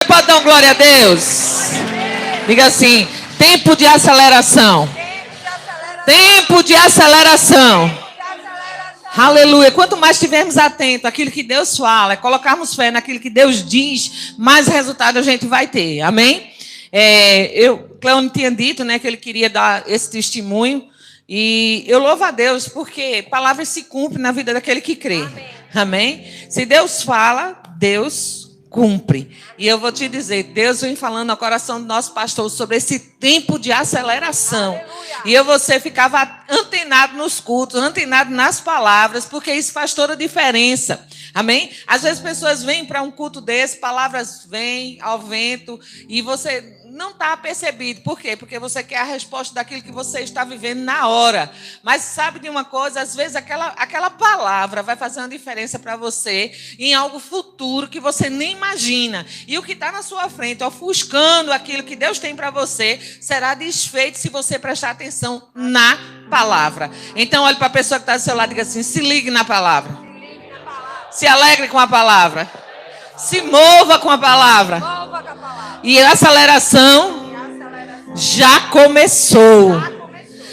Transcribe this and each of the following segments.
pode dar um glória a Deus? Diga assim, tempo de aceleração. Tempo de aceleração. Aleluia. Quanto mais estivermos atentos àquilo que Deus fala, colocarmos fé naquilo que Deus diz, mais resultado a gente vai ter. Amém? Cleone tinha dito, né, que ele queria dar esse testemunho. E eu louvo a Deus porque palavras se cumprem na vida daquele que crê. Amém? Se Deus fala, Deus cumpre. E eu vou te dizer, Deus vem falando ao coração do nosso pastor sobre esse tempo de aceleração. Aleluia. E você ficava antenado nos cultos, antenado nas palavras, porque isso faz toda a diferença. Amém? Às vezes pessoas vêm para um culto desse, palavras vêm ao vento e você não está percebido. Por quê? Porque você quer a resposta daquilo que você está vivendo na hora. Mas sabe de uma coisa? Às vezes aquela palavra vai fazer uma diferença para você em algo futuro que você nem imagina. E o que está na sua frente, ofuscando aquilo que Deus tem para você, será desfeito se você prestar atenção na palavra. Então olhe para a pessoa que está do seu lado e diga assim, se ligue na palavra. Se alegre com a palavra. Se mova com a palavra. E a aceleração já começou.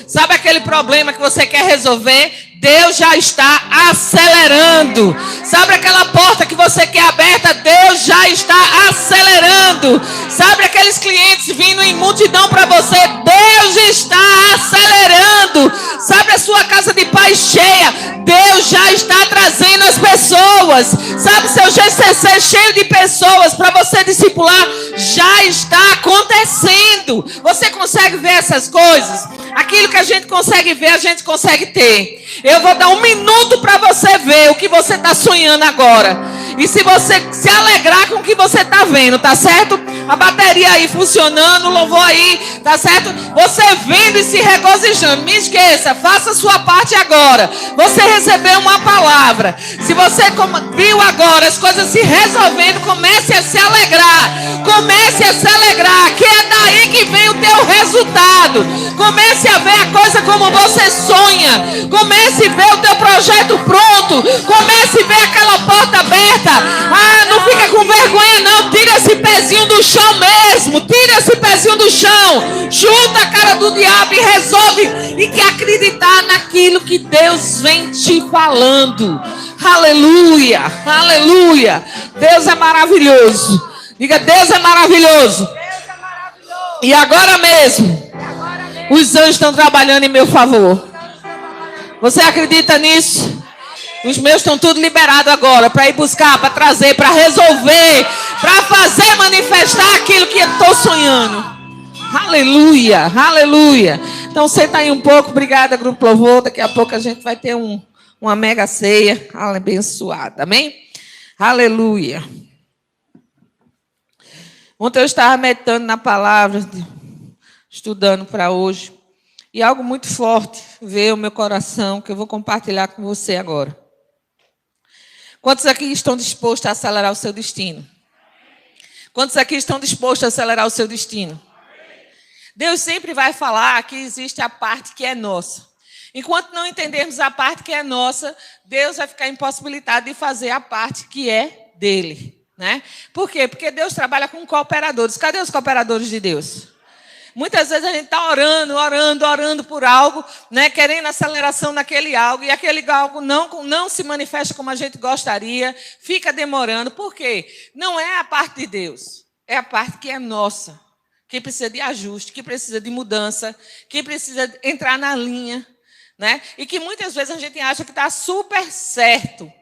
Sabe aquele problema que você quer resolver? Deus já está acelerando. Sabe aquela porta que você quer aberta? Deus já está acelerando. Sabe aqueles clientes vindo em multidão para você? Deus está acelerando. Sabe a sua casa de paz cheia? Deus já está trazendo as pessoas. Sabe seu GCC cheio de pessoas para você discipular? Já está acontecendo. Você consegue ver essas coisas? Aquilo que a gente consegue ver, a gente consegue ter. Eu vou dar 1 minuto para você ver o que você está sonhando agora. E se você se alegrar com o que você está vendo, tá certo? A bateria aí funcionando, o louvor aí, tá certo? Você vendo e se regozijando. Me esqueça, faça a sua parte agora. Você recebeu uma palavra. Se você viu agora as coisas se resolvendo, comece a se alegrar. Comece a se alegrar, que é daí que vem o teu resultado. Comece a ver a coisa como você sonha. Comece a ver o teu projeto pronto. Comece a ver aquela porta aberta. Ah, não fica com vergonha não. Tira esse pezinho do chão mesmo. Tira esse pezinho do chão. Chuta a cara do diabo e resolve. E que acreditar naquilo que Deus vem te falando. Aleluia. Aleluia. Deus é maravilhoso. Diga, Deus é maravilhoso. E agora mesmo, os anjos estão trabalhando em meu favor. Você acredita nisso? Os meus estão tudo liberados agora para ir buscar, para trazer, para resolver, para fazer manifestar aquilo que eu estou sonhando. Aleluia, aleluia. Então senta aí um pouco, obrigada, Grupo Louvor. Daqui a pouco a gente vai ter uma mega ceia abençoada, amém? Aleluia. Ontem eu estava meditando na palavra, estudando para hoje. E algo muito forte veio ao meu coração, que eu vou compartilhar com você agora. Quantos aqui estão dispostos a acelerar o seu destino? Quantos aqui estão dispostos a acelerar o seu destino? Deus sempre vai falar que existe a parte que é nossa. Enquanto não entendermos a parte que é nossa, Deus vai ficar impossibilitado de fazer a parte que é dele. Né? Por quê? Porque Deus trabalha com cooperadores. Cadê os cooperadores de Deus? Muitas vezes a gente está orando por algo, né? Querendo aceleração naquele algo, e aquele algo não se manifesta como a gente gostaria, fica demorando. Por quê? Não é a parte de Deus, é a parte que é nossa, que precisa de ajuste, que precisa de mudança, que precisa entrar na linha, né? E que muitas vezes a gente acha que está super certo.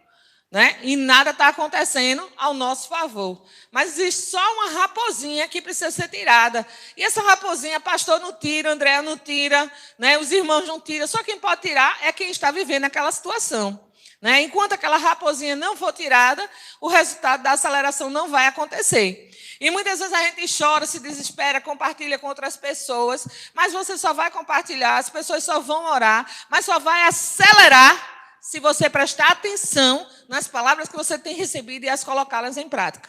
Né? E nada está acontecendo ao nosso favor. Mas existe só uma raposinha que precisa ser tirada. E essa raposinha, pastor não tira, André não tira, né? Os irmãos não tiram. Só quem pode tirar é quem está vivendo aquela situação. Né? Enquanto aquela raposinha não for tirada, o resultado da aceleração não vai acontecer. E muitas vezes a gente chora, se desespera, compartilha com outras pessoas. Mas você só vai compartilhar, as pessoas só vão orar, mas só vai acelerar se você prestar atenção nas palavras que você tem recebido e as colocá-las em prática.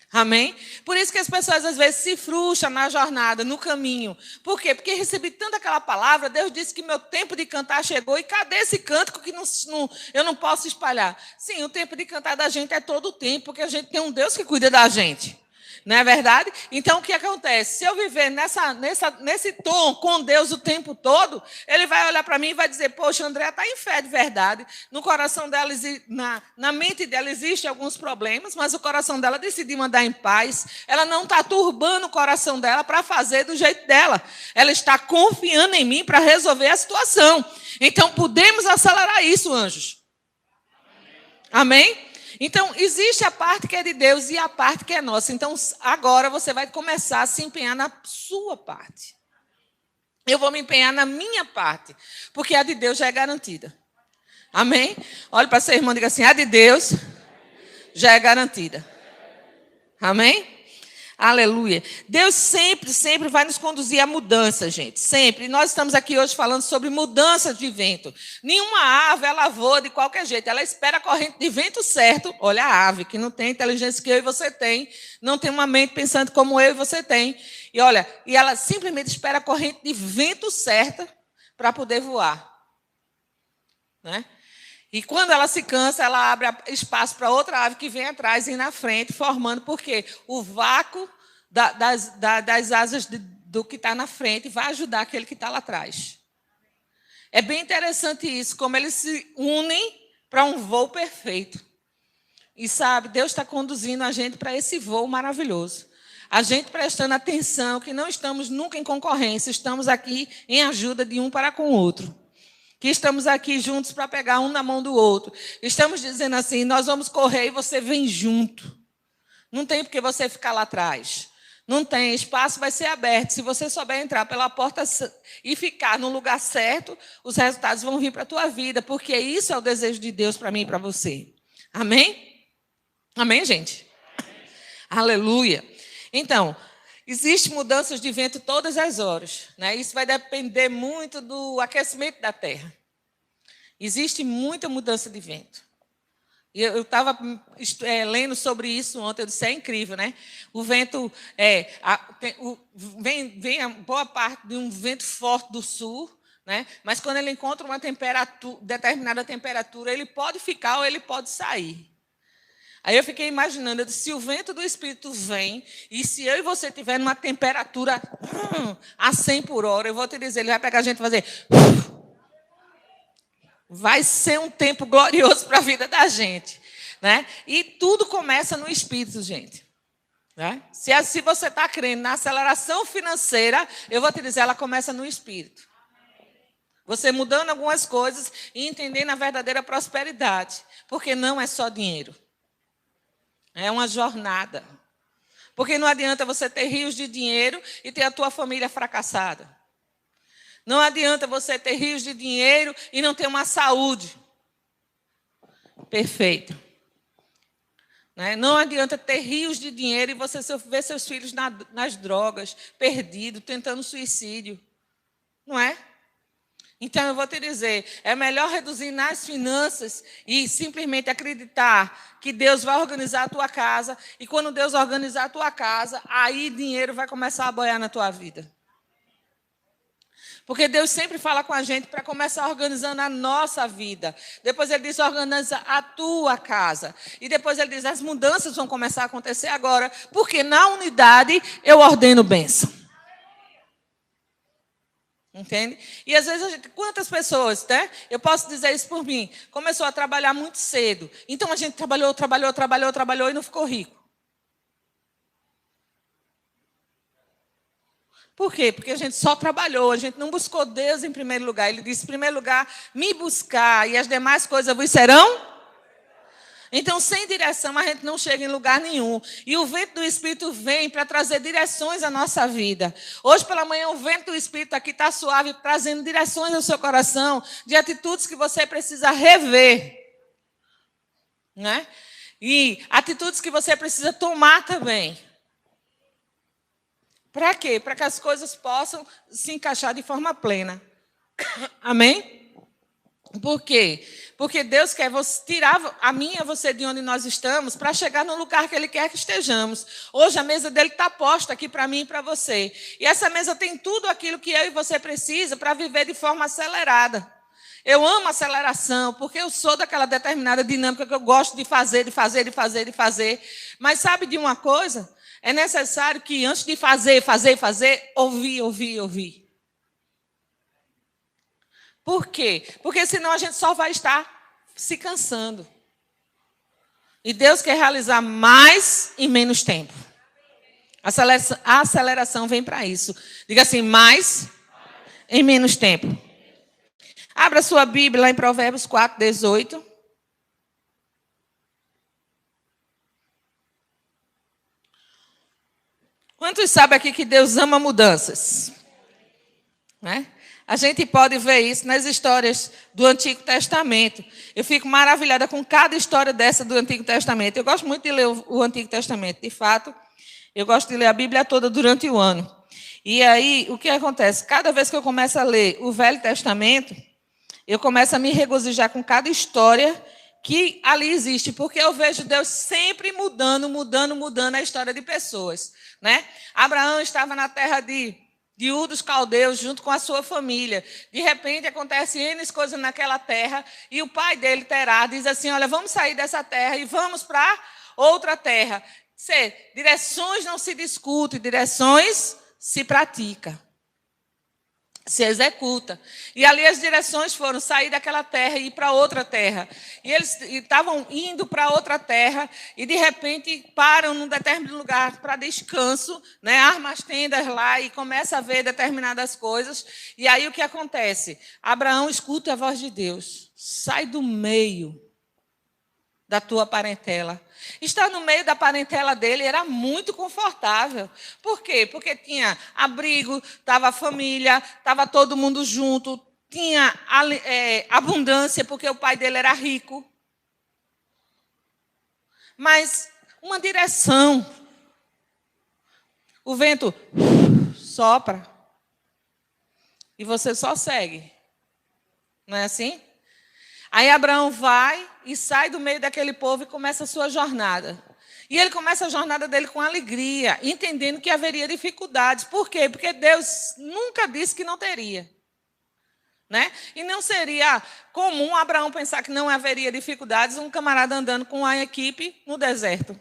Amém? Por isso que as pessoas às vezes se frustram na jornada, no caminho. Por quê? Porque recebi tanto aquela palavra, Deus disse que meu tempo de cantar chegou, e cadê esse cântico que eu não posso espalhar? Sim, o tempo de cantar da gente é todo o tempo, porque a gente tem um Deus que cuida da gente. Não é verdade? Então, o que acontece? Se eu viver nesse tom com Deus o tempo todo, ele vai olhar para mim e vai dizer, poxa, André está em fé de verdade. No coração dela, na mente dela existem alguns problemas, mas o coração dela decidiu andar em paz. Ela não está turbando o coração dela para fazer do jeito dela. Ela está confiando em mim para resolver a situação. Então, podemos acelerar isso, anjos. Amém? Então, existe a parte que é de Deus e a parte que é nossa. Então, agora você vai começar a se empenhar na sua parte. Eu vou me empenhar na minha parte, porque a de Deus já é garantida. Amém? Olhe para seu irmão e diga assim, a de Deus já é garantida. Amém? Aleluia. Deus sempre, sempre vai nos conduzir à mudança, gente. Sempre. E nós estamos aqui hoje falando sobre mudança de vento. Nenhuma ave, ela voa de qualquer jeito. Ela espera a corrente de vento certo. Olha a ave, que não tem inteligência que eu e você tem. Não tem uma mente pensando como eu e você tem. E olha, e ela simplesmente espera a corrente de vento certa para poder voar. Né? E quando ela se cansa, ela abre espaço para outra ave que vem atrás e na frente, formando, porque o vácuo das asas do que está na frente vai ajudar aquele que está lá atrás. É bem interessante isso, como eles se unem para um voo perfeito. E sabe, Deus está conduzindo a gente para esse voo maravilhoso. A gente prestando atenção, que não estamos nunca em concorrência, estamos aqui em ajuda de um para com o outro. Que estamos aqui juntos para pegar um na mão do outro. Estamos dizendo assim, nós vamos correr e você vem junto. Não tem porque você ficar lá atrás. Não tem, espaço vai ser aberto. Se você souber entrar pela porta e ficar no lugar certo, os resultados vão vir para a tua vida, porque isso é o desejo de Deus para mim e para você. Amém? Amém, gente? Aleluia. Então, existem mudanças de vento todas as horas. Né? Isso vai depender muito do aquecimento da terra. Existe muita mudança de vento. Eu estava lendo sobre isso ontem, eu disse, é incrível, né? O vento, vem a boa parte de um vento forte do sul, né? Mas quando ele encontra uma determinada temperatura, ele pode ficar ou ele pode sair. Aí eu fiquei imaginando, eu disse, se o vento do Espírito vem, e se eu e você estiver numa temperatura a 100 por hora, eu vou te dizer, ele vai pegar a gente e fazer... Vai ser um tempo glorioso para a vida da gente. Né? E tudo começa no Espírito, gente. Né? Se você está crendo na aceleração financeira, eu vou te dizer, ela começa no Espírito. Você mudando algumas coisas e entendendo a verdadeira prosperidade. Porque não é só dinheiro. É uma jornada. Porque não adianta você ter rios de dinheiro e ter a tua família fracassada. Não adianta você ter rios de dinheiro e não ter uma saúde perfeita. Não adianta ter rios de dinheiro e você ver seus filhos nas drogas, perdidos, tentando suicídio. Não é? Então, eu vou te dizer, é melhor reduzir nas finanças e simplesmente acreditar que Deus vai organizar a tua casa. E quando Deus organizar a tua casa, aí dinheiro vai começar a boiar na tua vida. Porque Deus sempre fala com a gente para começar organizando a nossa vida. Depois ele diz, organiza a tua casa. E depois ele diz, as mudanças vão começar a acontecer agora. Porque na unidade eu ordeno bênção. Entende? E às vezes, quantas pessoas, né? Eu posso dizer isso por mim, começou a trabalhar muito cedo. Então a gente trabalhou e não ficou rico. Por quê? Porque a gente só trabalhou, a gente não buscou Deus em primeiro lugar. Ele disse, em primeiro lugar, me buscar e as demais coisas vos serão. Então, sem direção, a gente não chega em lugar nenhum. E o vento do Espírito vem para trazer direções à nossa vida. Hoje pela manhã, o vento do Espírito aqui está suave, trazendo direções ao seu coração, de atitudes que você precisa rever. Né? E atitudes que você precisa tomar também. Para quê? Para que as coisas possam se encaixar de forma plena. Amém? Por quê? Porque Deus quer tirar a mim e a você de onde nós estamos para chegar no lugar que Ele quer que estejamos. Hoje a mesa dele está posta aqui para mim e para você. E essa mesa tem tudo aquilo que eu e você precisa para viver de forma acelerada. Eu amo aceleração, porque eu sou daquela determinada dinâmica que eu gosto de fazer. Mas sabe de uma coisa? É necessário que antes de fazer, ouvir. Por quê? Porque senão a gente só vai estar se cansando. E Deus quer realizar mais em menos tempo. A aceleração vem para isso. Diga assim, mais em menos tempo. Abra sua Bíblia lá em Provérbios 4:18. Quantos sabem aqui que Deus ama mudanças? Né? A gente pode ver isso nas histórias do Antigo Testamento. Eu fico maravilhada com cada história dessa do Antigo Testamento. Eu gosto muito de ler o Antigo Testamento. De fato, eu gosto de ler a Bíblia toda durante o ano. E aí, o que acontece? Cada vez que eu começo a ler o Velho Testamento, eu começo a me regozijar com cada história que ali existe, porque eu vejo Deus sempre mudando a história de pessoas. Né? Abraão estava na terra de Ur dos Caldeus, junto com a sua família. De repente, acontece N coisas naquela terra, e o pai dele, Terá, diz assim, olha, vamos sair dessa terra e vamos para outra terra. Direções não se discutem, direções se praticam. Se executa. E ali as direções foram sair daquela terra e ir para outra terra. E eles estavam indo para outra terra e, de repente, param num determinado lugar para descanso, né? Armam as tendas lá e começa a ver determinadas coisas. E aí o que acontece? Abraão escuta a voz de Deus. Sai do meio da tua parentela. Estar no meio da parentela dele era muito confortável. Por quê? Porque tinha abrigo, estava a família, estava todo mundo junto, tinha abundância, porque o pai dele era rico. Mas uma direção. O vento sopra e você só segue. Não é assim? Aí Abraão vai e sai do meio daquele povo e começa a sua jornada. E ele começa a jornada dele com alegria, entendendo que haveria dificuldades. Por quê? Porque Deus nunca disse que não teria. Né? E não seria comum Abraão pensar que não haveria dificuldades, um camarada andando com a equipe no deserto.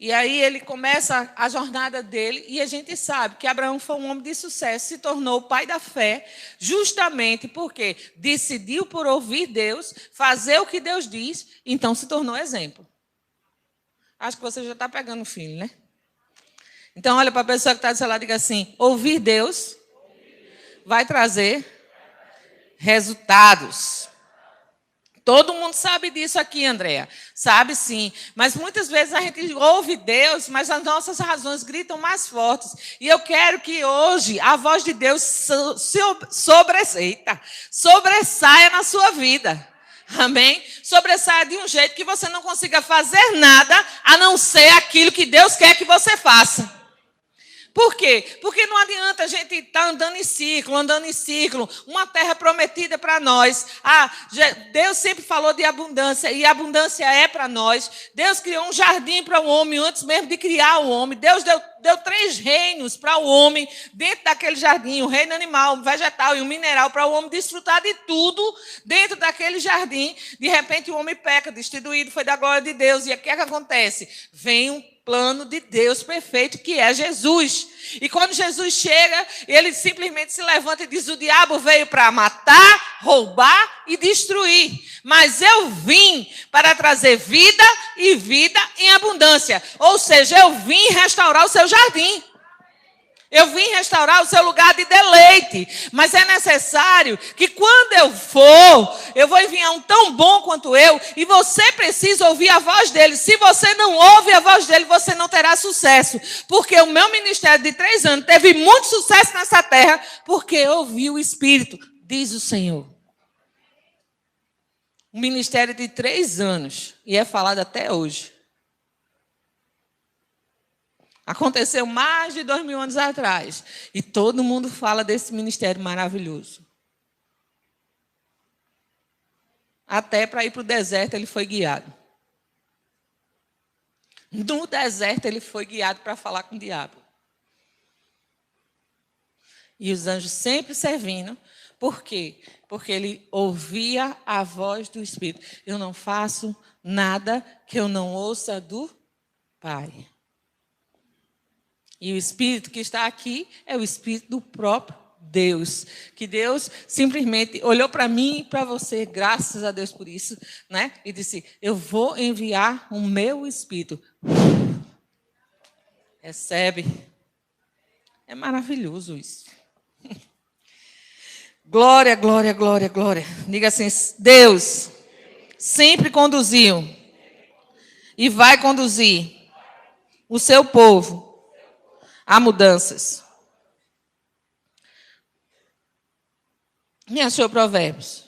E aí ele começa a jornada dele, e a gente sabe que Abraão foi um homem de sucesso, se tornou o pai da fé, justamente porque decidiu por ouvir Deus, fazer o que Deus diz, então se tornou exemplo. Acho que você já está pegando o filho, né? Então olha para a pessoa que está do seu lado e diga assim, ouvir Deus vai trazer resultados. Todo mundo sabe disso aqui, Andréa. Sabe sim. Mas muitas vezes a gente ouve Deus, mas as nossas razões gritam mais fortes. E eu quero que hoje a voz de Deus sobressaia na sua vida. Amém? Sobressaia de um jeito que você não consiga fazer nada a não ser aquilo que Deus quer que você faça. Por quê? Porque não adianta a gente estar andando em círculo, uma terra prometida para nós. Deus sempre falou de abundância, e abundância é para nós. Deus criou um jardim para o homem antes mesmo de criar o homem. Deus deu 3 reinos para o homem dentro daquele jardim, o reino animal, o vegetal e o mineral, para o homem desfrutar de tudo dentro daquele jardim. De repente o homem peca, destituído, foi da glória de Deus. E o que é que acontece? Vem um plano de Deus perfeito, que é Jesus. E quando Jesus chega, ele simplesmente se levanta e diz, o diabo veio para matar, roubar e destruir. Mas eu vim para trazer vida e vida em abundância. Ou seja, eu vim restaurar o seu jardim. Eu vim restaurar o seu lugar de deleite. Mas é necessário que quando eu for, eu vou enviar um tão bom quanto eu, e você precisa ouvir a voz dele. Se você não ouve a voz dele, você não terá sucesso. Porque o meu ministério de 3 anos teve muito sucesso nessa terra, porque eu ouvi o Espírito, diz o Senhor. Um ministério de 3 anos, e é falado até hoje. Aconteceu mais de 2000 anos atrás. E todo mundo fala desse ministério maravilhoso. Até para ir para o deserto ele foi guiado. No deserto ele foi guiado para falar com o diabo. E os anjos sempre servindo Por quê? Porque ele ouvia a voz do Espírito. Eu não faço nada que eu não ouça do Pai. E o Espírito que está aqui é o Espírito do próprio Deus. Que Deus simplesmente olhou para mim e para você, graças a Deus por isso, né? E disse, eu vou enviar o meu Espírito. Recebe. É maravilhoso isso. Glória, glória, glória, glória. Diga assim, Deus sempre conduziu e vai conduzir o seu povo a mudanças. Me achou Provérbios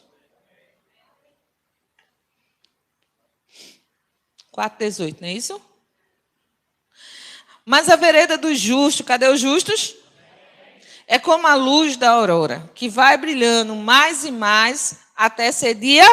4:18, não é isso? Mas a vereda dos justos, cadê os justos? É como a luz da aurora, que vai brilhando mais e mais até ser dia.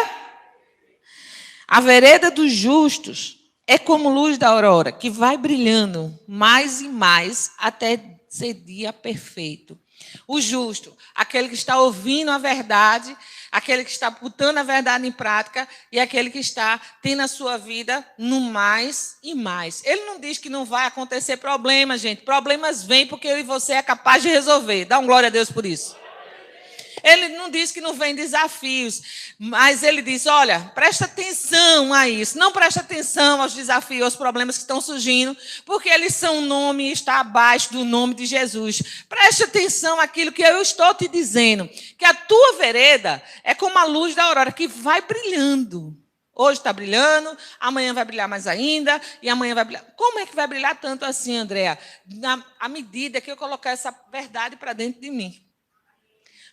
A vereda dos justos é como luz da aurora, que vai brilhando mais e mais até ser dia perfeito. O justo, aquele que está ouvindo a verdade, aquele que está botando a verdade em prática e aquele que está tendo a sua vida no mais e mais. Ele não diz que não vai acontecer problemas, gente. Problemas vêm porque eu e você é capaz de resolver. Dá um glória a Deus por isso. Ele não diz que não vem desafios, mas ele diz, olha, presta atenção a isso. Não presta atenção aos desafios, aos problemas que estão surgindo, porque eles são um nome e está abaixo do nome de Jesus. Preste atenção àquilo que eu estou te dizendo, que a tua vereda é como a luz da aurora, que vai brilhando. Hoje está brilhando, amanhã vai brilhar mais ainda, e amanhã vai brilhar. Como é que vai brilhar tanto assim, Andréa? À medida que eu colocar essa verdade para dentro de mim.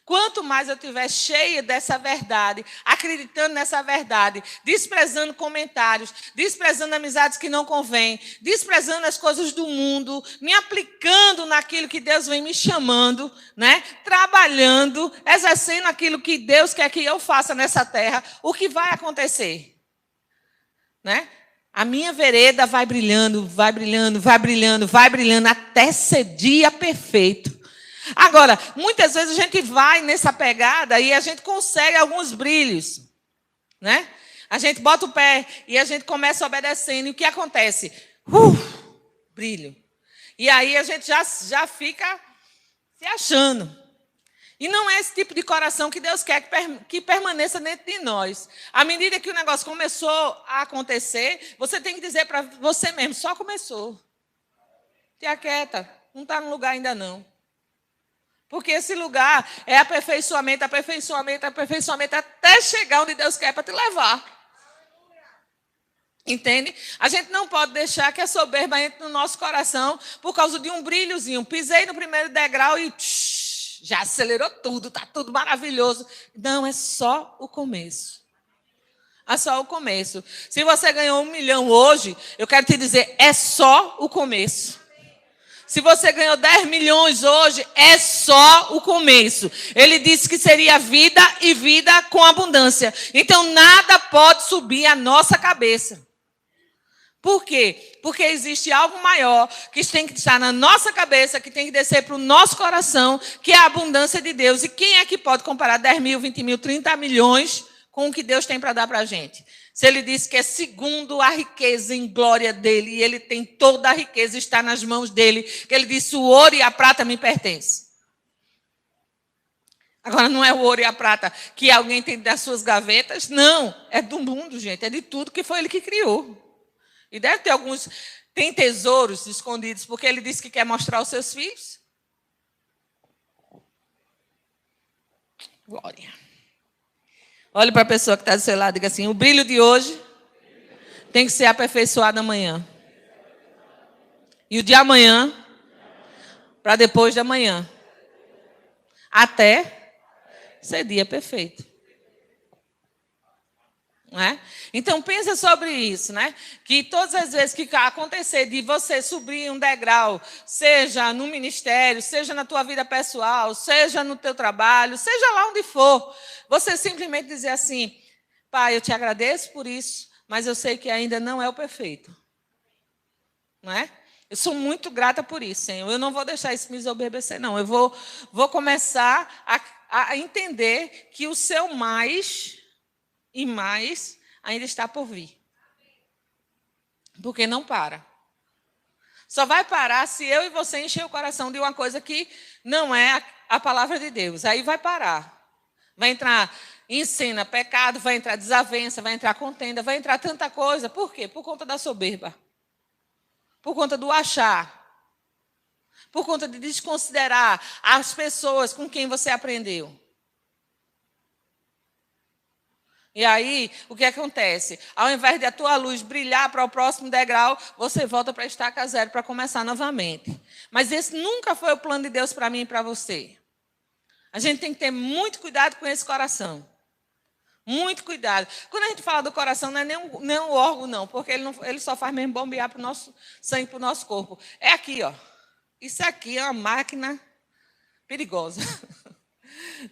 Quanto mais eu estiver cheia dessa verdade, acreditando nessa verdade, desprezando comentários, desprezando amizades que não convêm, desprezando as coisas do mundo, me aplicando naquilo que Deus vem me chamando, né? Trabalhando, exercendo aquilo que Deus quer que eu faça nessa terra, o que vai acontecer? Né? A minha vereda vai brilhando, vai brilhando, vai brilhando, vai brilhando, até ser dia perfeito. Agora, muitas vezes a gente vai nessa pegada e a gente consegue alguns brilhos, né? A gente bota o pé e a gente começa obedecendo. E o que acontece? Brilho. E aí a gente já fica se achando. E não é esse tipo de coração que Deus quer que permaneça dentro de nós. À medida que o negócio começou a acontecer, você tem que dizer para você mesmo, só começou. Te aquieta, não está no lugar ainda não. Porque esse lugar é aperfeiçoamento, aperfeiçoamento, aperfeiçoamento, até chegar onde Deus quer para te levar. Entende? A gente não pode deixar que a soberba entre no nosso coração por causa de um brilhozinho. Pisei no primeiro degrau e já acelerou tudo, está tudo maravilhoso. Não, é só o começo. É só o começo. Se você ganhou 1 milhão hoje, eu quero te dizer, é só o começo. Se você ganhou 10 milhões hoje, é só o começo. Ele disse que seria vida e vida com abundância. Então, nada pode subir a nossa cabeça. Por quê? Porque existe algo maior que tem que estar na nossa cabeça, que tem que descer para o nosso coração, que é a abundância de Deus. E quem é que pode comparar 10 mil, 20 mil, 30 milhões com o que Deus tem para dar para a gente? Se ele disse que é segundo a riqueza em glória dele, e ele tem toda a riqueza, está nas mãos dele, que ele disse, o ouro e a prata me pertencem. Agora, não é o ouro e a prata que alguém tem das suas gavetas, não, é do mundo, gente, é de tudo que foi ele que criou. E deve ter alguns, tem tesouros escondidos, porque ele disse que quer mostrar aos seus filhos. Glória. Olhe para a pessoa que está do seu lado e diga assim, o brilho de hoje tem que ser aperfeiçoado amanhã. E o de amanhã, para depois de amanhã. Até ser dia perfeito. Não é? Então, pensa sobre isso, né? Que todas as vezes que acontecer de você subir um degrau, seja no ministério, seja na tua vida pessoal, seja no teu trabalho, seja lá onde for, você simplesmente dizer assim, Pai, eu te agradeço por isso, mas eu sei que ainda não é o perfeito. Não é? Eu sou muito grata por isso, Senhor. Eu não vou deixar isso me desobedecer, não. Eu vou começar a a entender que o seu mais e mais ainda está por vir. Porque não para. Só vai parar se eu e você encher o coração de uma coisa que não é a palavra de Deus. Aí vai parar. Vai entrar ensina pecado, vai entrar desavença, vai entrar contenda, vai entrar tanta coisa. Por quê? Por conta da soberba. Por conta do achar. Por conta de desconsiderar as pessoas com quem você aprendeu. E aí, o que acontece? Ao invés de a tua luz brilhar para o próximo degrau, você volta para a estaca zero para começar novamente. Mas esse nunca foi o plano de Deus para mim e para você. A gente tem que ter muito cuidado com esse coração. Muito cuidado. Quando a gente fala do coração, não é nem um órgão, não, porque ele só faz mesmo bombear para o nosso sangue, para o nosso corpo. É aqui, ó. Isso aqui é uma máquina perigosa.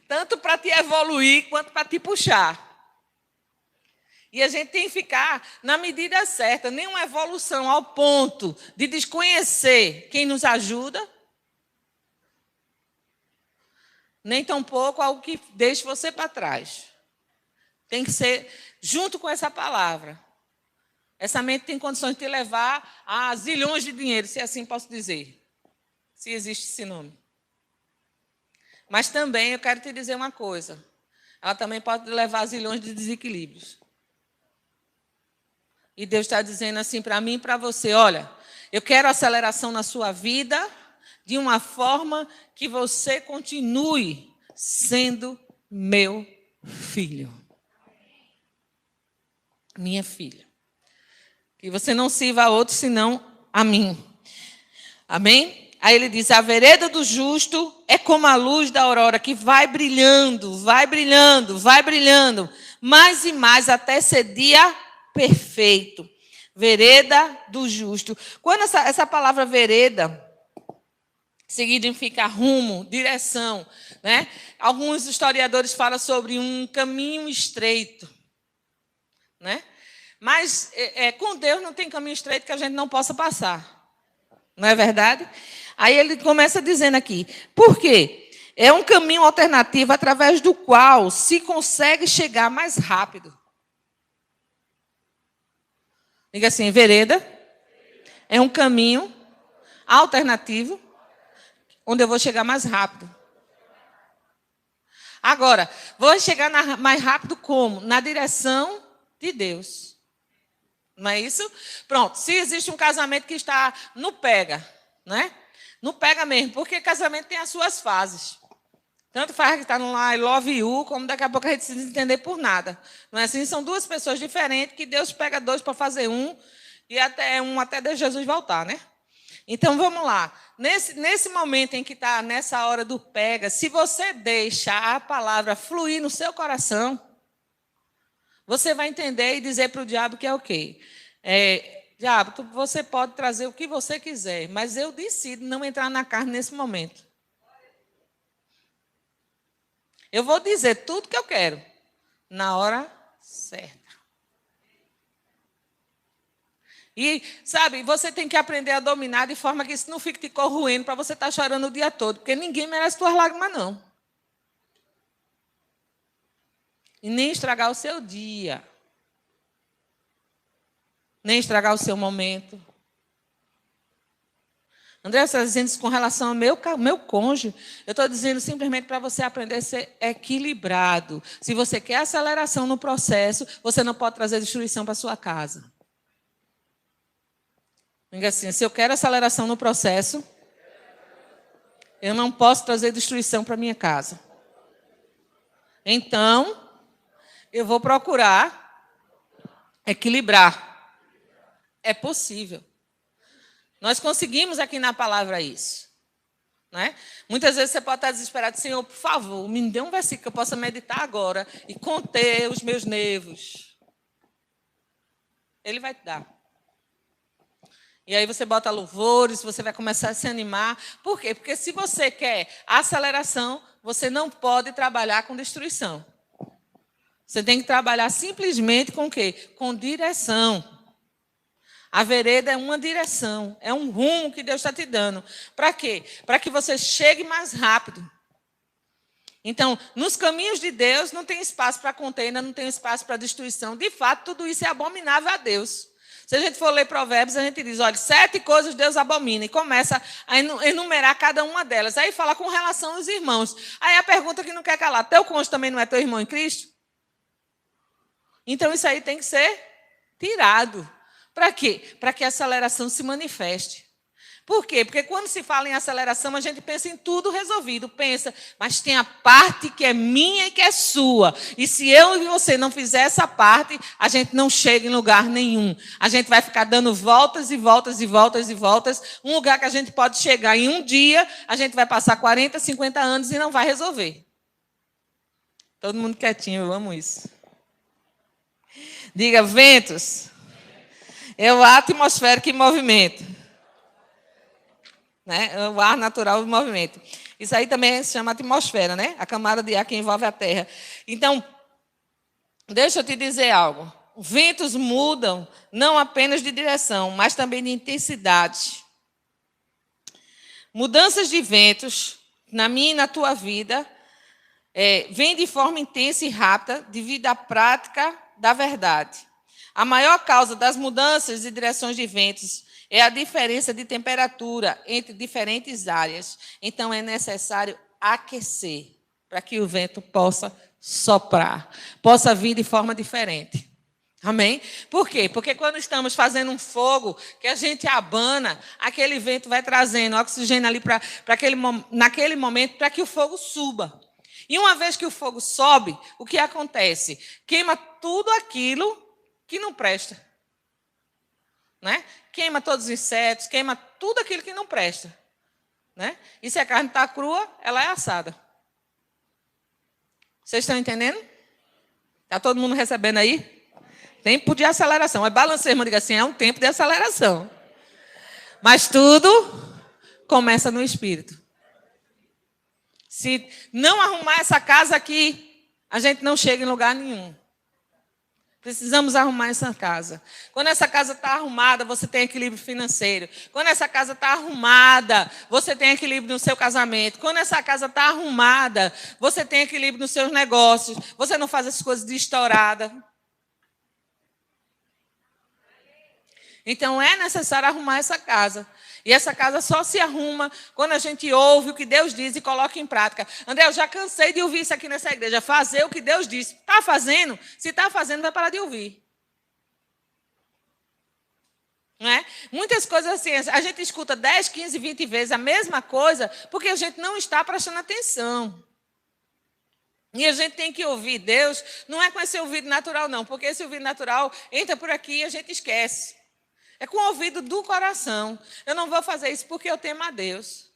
Tanto para te evoluir, quanto para te puxar. E a gente tem que ficar na medida certa. Nenhuma evolução ao ponto de desconhecer quem nos ajuda, nem tampouco algo que deixe você para trás. Tem que ser junto com essa palavra. Essa mente tem condições de te levar a zilhões de dinheiro, se assim posso dizer. Se existe esse nome. Mas também eu quero te dizer uma coisa. Ela também pode levar a zilhões de desequilíbrios. E Deus está dizendo assim para mim e para você, olha, eu quero aceleração na sua vida de uma forma que você continue sendo meu filho. Minha filha. Que você não sirva a outro senão a mim. Amém? Aí ele diz, a vereda do justo é como a luz da aurora, que vai brilhando, vai brilhando, vai brilhando, mais e mais até ser dia perfeito. Vereda do justo. Quando essa palavra vereda significa rumo, direção, né? Alguns historiadores falam sobre um caminho estreito, né? Mas com Deus não tem caminho estreito que a gente não possa passar. Não é verdade? Aí ele começa dizendo aqui, por quê? É um caminho alternativo através do qual se consegue chegar mais rápido. Diga assim, vereda é um caminho alternativo onde eu vou chegar mais rápido. Agora, vou chegar mais rápido como? Na direção de Deus. Não é isso? Pronto, se existe um casamento que está no pega, né? No pega mesmo, porque casamento tem as suas fases. Tanto faz que está no I love you, como daqui a pouco a gente se desentender por nada. Não é assim? São duas pessoas diferentes, que Deus pega dois para fazer um, e até Jesus voltar, né? Então, vamos lá. Nesse momento em que está nessa hora do pega, se você deixa a palavra fluir no seu coração, você vai entender e dizer para o diabo que é o quê? Diabo, você pode trazer o que você quiser, mas eu decido não entrar na carne nesse momento. Eu vou dizer tudo que eu quero, na hora certa. E, sabe, você tem que aprender a dominar de forma que isso não fique te corroendo para você estar chorando o dia todo, porque ninguém merece tuas lágrimas, não. E nem estragar o seu dia. Nem estragar o seu momento. André, você está dizendo isso com relação ao meu cônjuge. Eu estou dizendo simplesmente para você aprender a ser equilibrado. Se você quer aceleração no processo, você não pode trazer destruição para a sua casa. Diga assim, se eu quero aceleração no processo, eu não posso trazer destruição para a minha casa. Então, eu vou procurar equilibrar. É possível. Nós conseguimos aqui na palavra isso. Né? Muitas vezes você pode estar desesperado, Senhor, por favor, me dê um versículo que eu possa meditar agora e conter os meus nervos. Ele vai te dar. E aí você bota louvores, você vai começar a se animar. Por quê? Porque se você quer aceleração, você não pode trabalhar com destruição. Você tem que trabalhar simplesmente com o quê? Com direção. A vereda é uma direção, é um rumo que Deus está te dando. Para quê? Para que você chegue mais rápido. Então, nos caminhos de Deus não tem espaço para contenda, não tem espaço para destruição. De fato, tudo isso é abominável a Deus. Se a gente for ler Provérbios, a gente diz, olha, 7 coisas Deus abomina. E começa a enumerar cada uma delas. Aí fala com relação aos irmãos. Aí a pergunta que não quer calar, teu cônjuge também não é teu irmão em Cristo? Então isso aí tem que ser tirado. Para quê? Para que a aceleração se manifeste. Por quê? Porque quando se fala em aceleração, a gente pensa em tudo resolvido. Pensa, mas tem a parte que é minha e que é sua. E se eu e você não fizer essa parte, a gente não chega em lugar nenhum. A gente vai ficar dando voltas e voltas e voltas e voltas. Um lugar que a gente pode chegar em um dia, a gente vai passar 40, 50 anos e não vai resolver. Todo mundo quietinho, eu amo isso. Diga, ventos. É o ar atmosférico em movimento. Né? É o ar natural em movimento. Isso aí também se chama atmosfera, né? A camada de ar que envolve a Terra. Então, deixa eu te dizer algo. Ventos mudam não apenas de direção, mas também de intensidade. Mudanças de ventos, na minha e na tua vida, vêm de forma intensa e rápida devido à prática da verdade. A maior causa das mudanças de direções de ventos é a diferença de temperatura entre diferentes áreas. Então, é necessário aquecer para que o vento possa soprar, possa vir de forma diferente. Amém? Por quê? Porque quando estamos fazendo um fogo, que a gente abana, aquele vento vai trazendo oxigênio ali naquele momento para que o fogo suba. E uma vez que o fogo sobe, o que acontece? Queima tudo aquilo que não presta. Né? Queima todos os insetos, queima tudo aquilo que não presta. Né? E se a carne está crua, ela é assada. Vocês estão entendendo? Está todo mundo recebendo aí? Tempo de aceleração. É balanceio, irmão, diga assim, é um tempo de aceleração. Mas tudo começa no espírito. Se não arrumar essa casa aqui, a gente não chega em lugar nenhum. Precisamos arrumar essa casa. Quando essa casa está arrumada, você tem equilíbrio financeiro. Quando essa casa está arrumada, você tem equilíbrio no seu casamento. Quando essa casa está arrumada, você tem equilíbrio nos seus negócios. Você não faz as coisas de estourada. Então, é necessário arrumar essa casa. E essa casa só se arruma quando a gente ouve o que Deus diz e coloca em prática. André, eu já cansei de ouvir isso aqui nessa igreja. Fazer o que Deus diz. Está fazendo? Se está fazendo, vai parar de ouvir. Não é? Muitas coisas assim, a gente escuta 10, 15, 20 vezes a mesma coisa porque a gente não está prestando atenção. E a gente tem que ouvir Deus, não é com esse ouvido natural não, porque esse ouvido natural entra por aqui e a gente esquece. É com o ouvido do coração. Eu não vou fazer isso porque eu temo a Deus.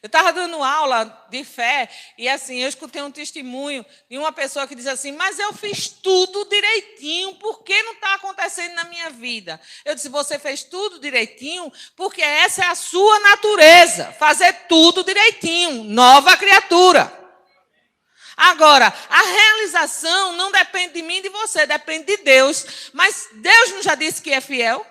Eu estava dando aula de fé e assim, eu escutei um testemunho de uma pessoa que diz assim, mas eu fiz tudo direitinho, por que não está acontecendo na minha vida? Eu disse, você fez tudo direitinho porque essa é a sua natureza, fazer tudo direitinho, nova criatura. Agora, a realização não depende de mim e de você, depende de Deus. Mas Deus não já disse que é fiel?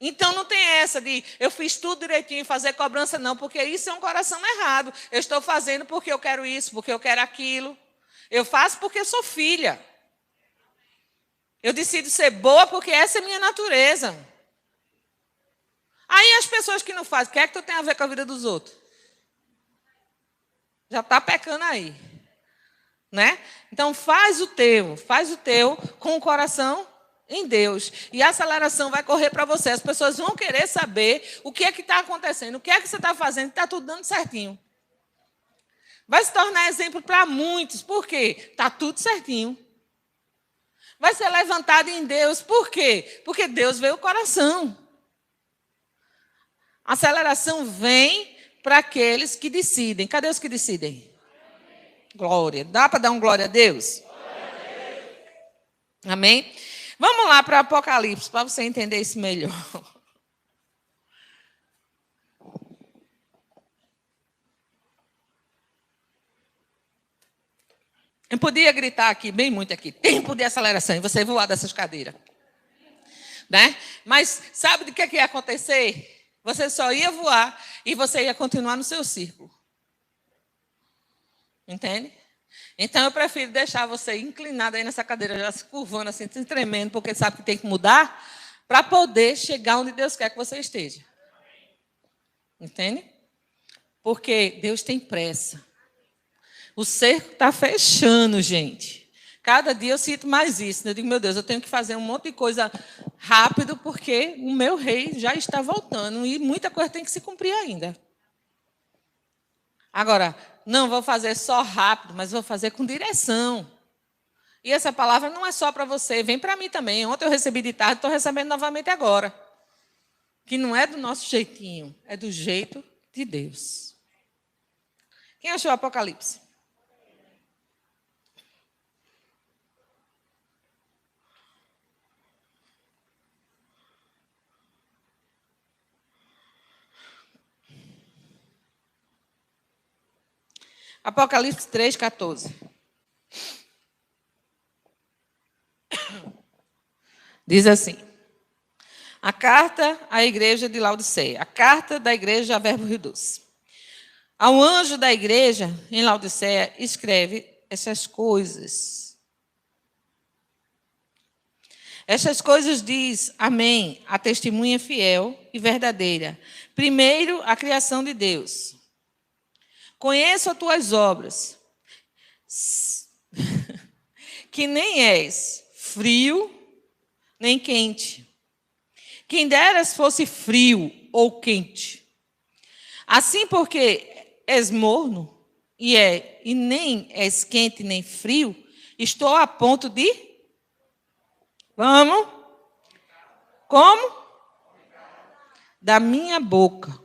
Então não tem essa de eu fiz tudo direitinho e fazer cobrança, não, porque isso é um coração errado. Eu estou fazendo porque eu quero isso, porque eu quero aquilo. Eu faço porque eu sou filha. Eu decido ser boa porque essa é a minha natureza. Aí as pessoas que não fazem, o que é que tu tem a ver com a vida dos outros? Já está pecando aí. Né? Então faz o teu com o coração em Deus. E a aceleração vai correr para você. As pessoas vão querer saber o que é que está acontecendo, o que é que você está fazendo, está tudo dando certinho. Vai se tornar exemplo para muitos. Por quê? Está tudo certinho. Vai ser levantado em Deus. Por quê? Porque Deus vê o coração. A aceleração vem para aqueles que decidem. Cadê os que decidem? Glória. Dá para dar um glória a Deus? Glória a Deus. Amém? Vamos lá para Apocalipse, para você entender isso melhor. Eu podia gritar aqui, bem muito aqui, tempo de aceleração, e você voar dessas cadeiras. Né? Mas sabe do que ia acontecer? Você só ia voar e você ia continuar no seu círculo. Entende? Então, eu prefiro deixar você inclinado aí nessa cadeira, já se curvando, assim, se tremendo, porque sabe que tem que mudar, para poder chegar onde Deus quer que você esteja. Entende? Porque Deus tem pressa. O cerco está fechando, gente. Cada dia eu sinto mais isso. Eu digo, meu Deus, eu tenho que fazer um monte de coisa rápido, porque o meu rei já está voltando e muita coisa tem que se cumprir ainda. Agora, não vou fazer só rápido, mas vou fazer com direção. E essa palavra não é só para você, vem para mim também. Ontem eu recebi de tarde, estou recebendo novamente agora. Que não é do nosso jeitinho, é do jeito de Deus. Quem achou o Apocalipse? Apocalipse 3,14. Diz assim: a carta à igreja de Laodiceia, a carta da igreja a Verbo Reduz. Ao anjo da igreja em Laodiceia, escreve essas coisas. Estas coisas diz, amém, a testemunha fiel e verdadeira. Primeiro, a criação de Deus. Conheço as tuas obras, que nem és frio, nem quente. Quem deras fosse frio ou quente. Assim, porque és morno, e nem és quente nem frio, estou a ponto de... Vamos? Como? Da minha boca.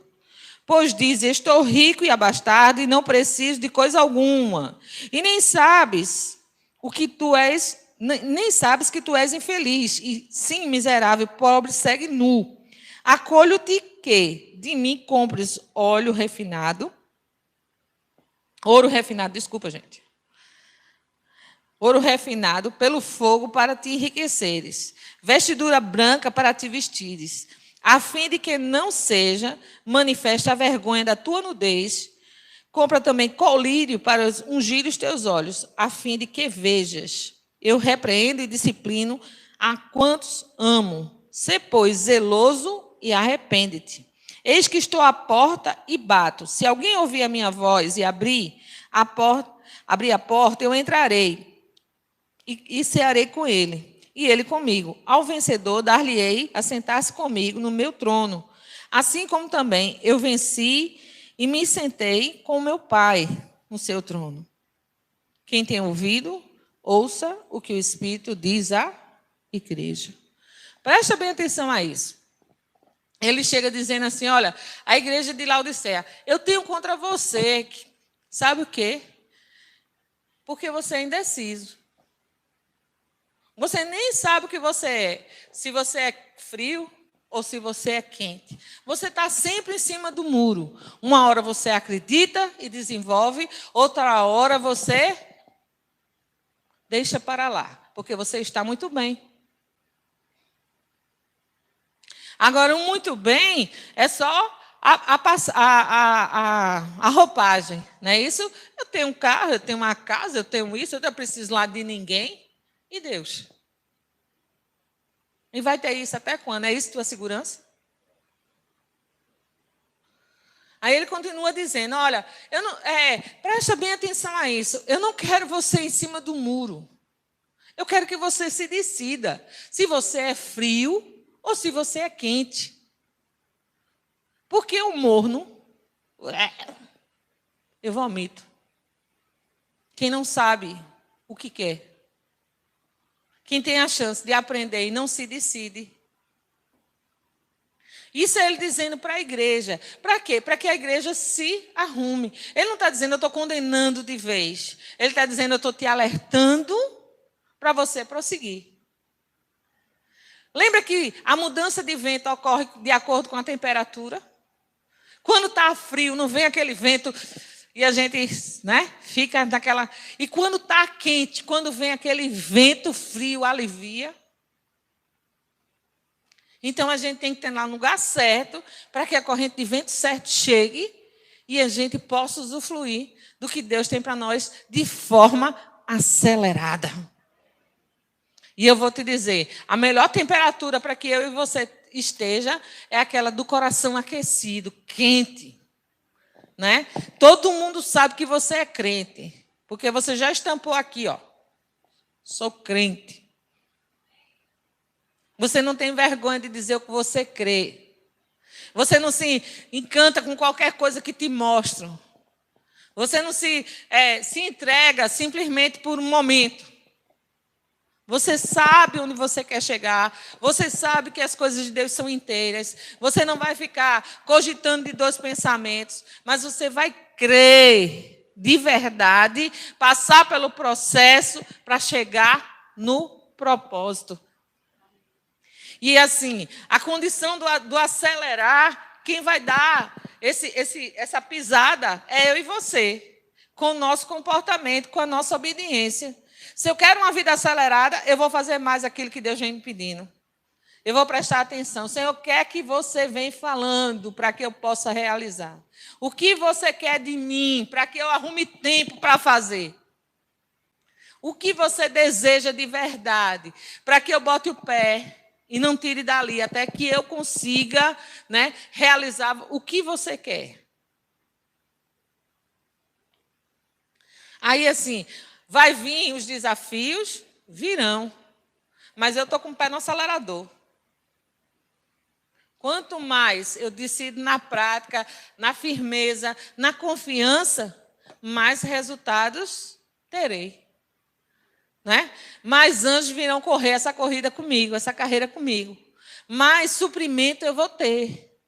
Pois diz, estou rico e abastado e não preciso de coisa alguma. E nem sabes o que tu és, nem sabes que tu és infeliz. E sim, miserável, pobre, segue nu. Acolho-te que de mim compres ouro refinado, desculpa, gente. Ouro refinado pelo fogo para te enriqueceres. Vestidura branca para te vestires, a fim de que não seja manifesta a vergonha da tua nudez. Compra também colírio para ungir os teus olhos, a fim de que vejas. Eu repreendo e disciplino a quantos amo. Sê, pois, zeloso e arrepende-te. Eis que estou à porta e bato. Se alguém ouvir a minha voz e abrir a porta, eu entrarei e cearei com ele, e ele comigo. Ao vencedor, dar-lhe-ei a sentar-se comigo no meu trono, assim como também eu venci e me sentei com o meu Pai no seu trono. Quem tem ouvido, ouça o que o Espírito diz à igreja. Presta bem atenção a isso. Ele chega dizendo assim, olha, a igreja de Laodiceia, eu tenho contra você, sabe o quê? Porque você é indeciso. Você nem sabe o que você é. Se você é frio ou se você é quente. Você está sempre em cima do muro. Uma hora você acredita e desenvolve, outra hora você deixa para lá, porque você está muito bem. Agora, o muito bem é só a roupagem, não é isso? Eu tenho um carro, eu tenho uma casa, eu tenho isso, eu não preciso lá de ninguém. E Deus? E vai ter isso até quando? É isso tua segurança? Aí ele continua dizendo, olha, presta bem atenção a isso. Eu não quero você em cima do muro. Eu quero que você se decida se você é frio ou se você é quente. Porque o morno, eu vomito. Quem não sabe o que quer. Quem tem a chance de aprender e não se decide. Isso é ele dizendo para a igreja. Para quê? Para que a igreja se arrume. Ele não está dizendo, eu estou condenando de vez. Ele está dizendo, eu estou te alertando para você prosseguir. Lembra que a mudança de vento ocorre de acordo com a temperatura? Quando está frio, não vem aquele vento e a gente, fica naquela... E quando está quente, quando vem aquele vento frio, alivia. Então, a gente tem que ter lá no lugar certo para que a corrente de vento certo chegue e a gente possa usufruir do que Deus tem para nós de forma acelerada. E eu vou te dizer, a melhor temperatura para que eu e você esteja é aquela do coração aquecido, quente. Né? Todo mundo sabe que você é crente, porque você já estampou aqui, ó. Sou crente. Você não tem vergonha de dizer o que você crê. Você não se encanta com qualquer coisa que te mostram. Você não se entrega simplesmente por um momento. Você sabe onde você quer chegar. Você sabe que as coisas de Deus são inteiras. Você não vai ficar cogitando de dois pensamentos, mas você vai crer de verdade, passar pelo processo para chegar no propósito. E assim, a condição do acelerar, quem vai dar essa pisada é eu e você, com o nosso comportamento, com a nossa obediência. Se eu quero uma vida acelerada, eu vou fazer mais aquilo que Deus vem me pedindo. Eu vou prestar atenção. Senhor, o que é que você vem falando para que eu possa realizar? O que você quer de mim para que eu arrume tempo para fazer? O que você deseja de verdade para que eu bote o pé e não tire dali, até que eu consiga, né, realizar o que você quer. Aí, assim, vai vir os desafios? Virão. Mas eu estou com o pé no acelerador. Quanto mais eu decido na prática, na firmeza, na confiança, mais resultados terei. Né? Mais anjos virão correr essa corrida comigo, essa carreira comigo. Mais suprimento eu vou ter.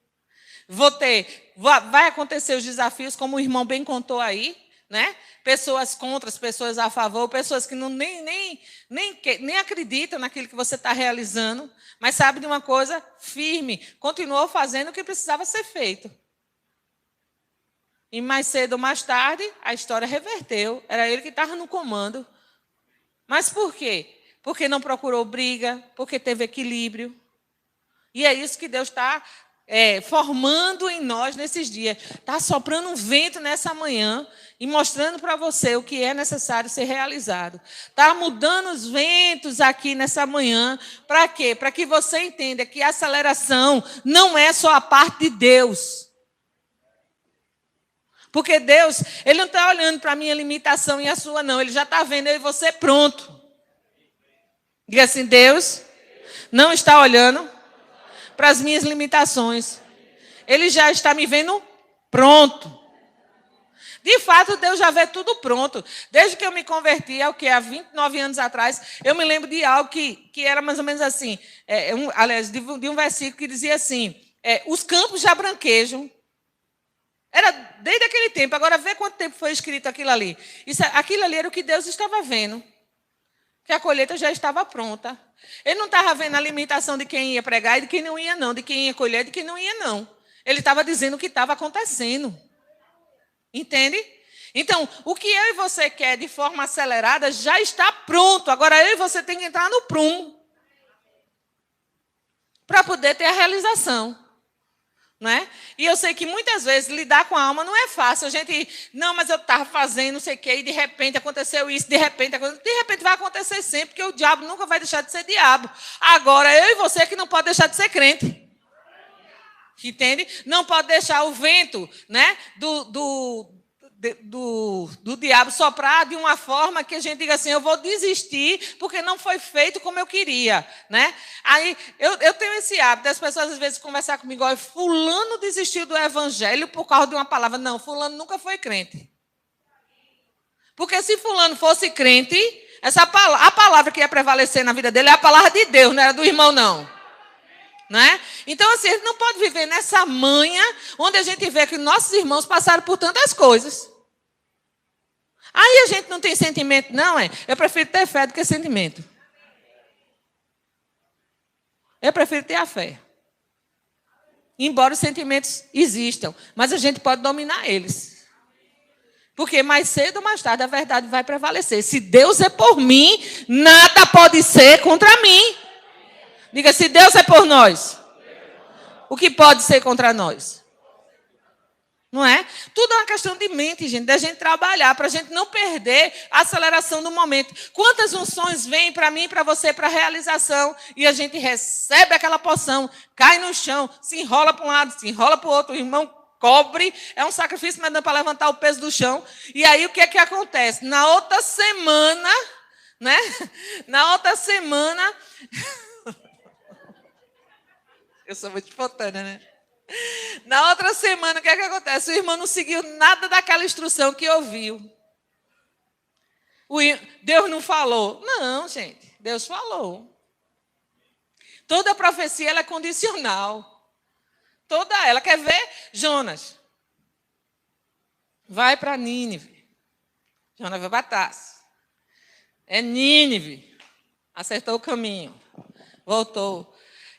Vai acontecer os desafios, como o irmão bem contou aí, né? Pessoas contra, pessoas a favor, pessoas que nem acreditam naquilo que você está realizando, mas sabe de uma coisa? Firme, continuou fazendo o que precisava ser feito. E mais cedo ou mais tarde, a história reverteu. Era ele que estava no comando. Mas por quê? Porque não procurou briga, porque teve equilíbrio. E é isso que Deus está formando em nós nesses dias. Está soprando um vento nessa manhã e mostrando para você o que é necessário ser realizado. Está mudando os ventos aqui nessa manhã. Para quê? Para que você entenda que a aceleração não é só a parte de Deus. Porque Deus, Ele não está olhando para a minha limitação e a sua, não. Ele já está vendo eu e você pronto. Diga assim, Deus não está olhando para as minhas limitações. Ele já está me vendo pronto. De fato, Deus já vê tudo pronto. Desde que eu me converti, há 29 anos atrás, eu me lembro de algo que era mais ou menos assim. De um versículo que dizia assim, os campos já branquejam. Era desde aquele tempo. Agora, vê quanto tempo foi escrito aquilo ali. Aquilo ali era o que Deus estava vendo. Que a colheita já estava pronta. Ele não estava vendo a limitação de quem ia pregar e de quem não ia, não. De quem ia colher e de quem não ia, não. Ele estava dizendo o que estava acontecendo. Entende? Então, o que eu e você quer de forma acelerada já está pronto. Agora, eu e você tem que entrar no prumo. Para poder ter a realização. Né? E eu sei que muitas vezes lidar com a alma não é fácil. A gente, não, mas eu estava fazendo não sei o quê, e de repente aconteceu isso, de repente vai acontecer sempre, porque o diabo nunca vai deixar de ser diabo. Agora, eu e você que não pode deixar de ser crente. Entende? Não pode deixar o vento, né, do diabo soprar de uma forma que a gente diga assim, eu vou desistir porque não foi feito como eu queria, né? Aí eu tenho esse hábito das pessoas às vezes conversar comigo, olha, fulano desistiu do evangelho por causa de uma palavra. Não, fulano nunca foi crente. Porque se fulano fosse crente, a palavra que ia prevalecer na vida dele é a palavra de Deus, não era do irmão, não. Né? Então, assim, a gente não pode viver nessa manha onde a gente vê que nossos irmãos passaram por tantas coisas. Aí a gente não tem sentimento, não, Eu prefiro ter fé do que sentimento. Eu prefiro ter a fé. Embora os sentimentos existam, mas a gente pode dominar eles. Porque mais cedo ou mais tarde a verdade vai prevalecer. Se Deus é por mim, nada pode ser contra mim. Diga, se Deus é por nós, o que pode ser contra nós? Não é? Tudo é uma questão de mente, gente, da gente trabalhar, para a gente não perder a aceleração do momento. Quantas unções vêm para mim e para você para realização, e a gente recebe aquela porção, cai no chão, se enrola para um lado, se enrola para o outro, o irmão cobre, é um sacrifício, mas não para levantar o peso do chão. E aí o que é que acontece? Na outra semana, né? Na outra semana, eu sou muito espontânea, né? Na outra semana, o que é que acontece? O irmão não seguiu nada daquela instrução que ouviu. Deus não falou. Não, gente, Deus falou. Toda profecia ela é condicional. Toda ela. Quer ver? Jonas. Vai para Nínive. Jonas vai para Tarso. É Nínive. Acertou o caminho. Voltou.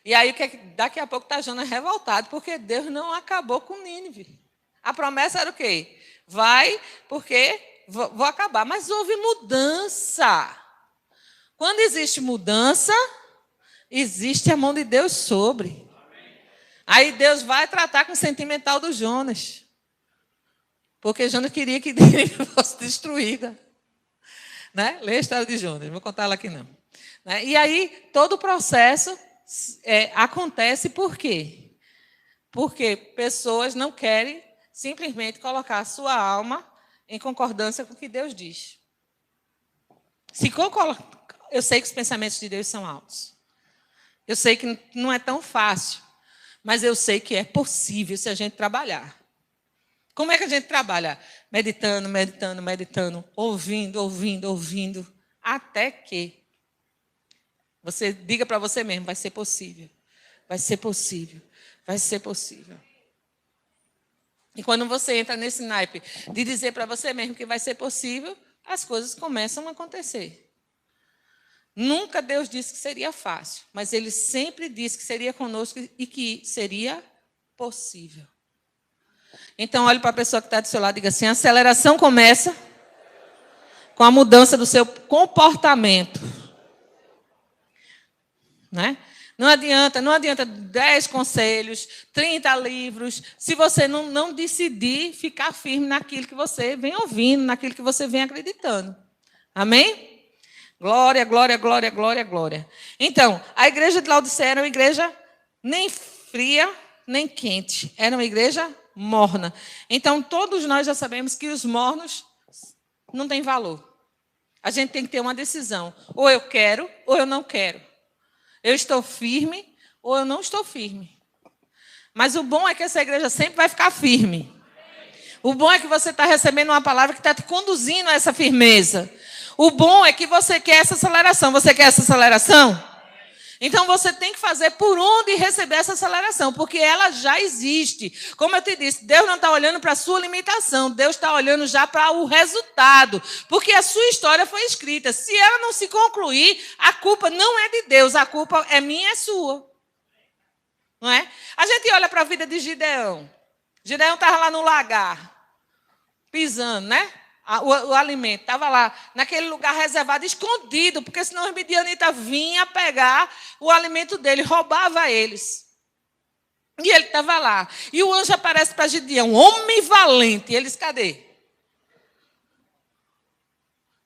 E aí, daqui a pouco está Jonas revoltado, porque Deus não acabou com Nínive. A promessa era o quê? Vai, porque vou acabar. Mas houve mudança. Quando existe mudança, existe a mão de Deus sobre. Aí Deus vai tratar com o sentimental do Jonas. Porque Jonas queria que Nínive fosse destruída. Né? Lê a história de Jonas, não vou contar ela aqui não. Né? E aí, todo o processo acontece por quê? Porque pessoas não querem simplesmente colocar a sua alma em concordância com o que Deus diz. Eu sei que os pensamentos de Deus são altos. Eu sei que não é tão fácil, mas eu sei que é possível se a gente trabalhar. Como é que a gente trabalha? Meditando, meditando, meditando, ouvindo, ouvindo, ouvindo, até que você diga para você mesmo, vai ser possível, vai ser possível, vai ser possível. E quando você entra nesse naipe de dizer para você mesmo que vai ser possível, as coisas começam a acontecer. Nunca Deus disse que seria fácil, mas Ele sempre disse que seria conosco e que seria possível. Então, olhe para a pessoa que está do seu lado e diga assim, a aceleração começa com a mudança do seu comportamento. Né? Não adianta 10 conselhos, 30 livros, se você não decidir ficar firme naquilo que você vem ouvindo, naquilo que você vem acreditando. Amém? Glória, glória, glória, glória, glória. Então, a igreja de Laodiceia era uma igreja nem fria, nem quente. Era uma igreja morna. Então, todos nós já sabemos que os mornos não têm valor. A gente tem que ter uma decisão. Ou eu quero, ou eu não quero. Eu estou firme ou eu não estou firme. Mas o bom é que essa igreja sempre vai ficar firme. O bom é que você está recebendo uma palavra que está te conduzindo a essa firmeza. O bom é que você quer essa aceleração. Você quer essa aceleração? Então você tem que fazer por onde receber essa aceleração, porque ela já existe. Como eu te disse, Deus não está olhando para a sua limitação, Deus está olhando já para o resultado, porque a sua história foi escrita. Se ela não se concluir, a culpa não é de Deus, a culpa é minha e é sua. Não é? A gente olha para a vida de Gideão. Gideão estava lá no lagar, pisando, né? O alimento estava lá, naquele lugar reservado, escondido, porque senão os midianitas vinham pegar o alimento dele, roubava eles. E ele estava lá. E o anjo aparece para Gideão, homem valente. E eles, cadê?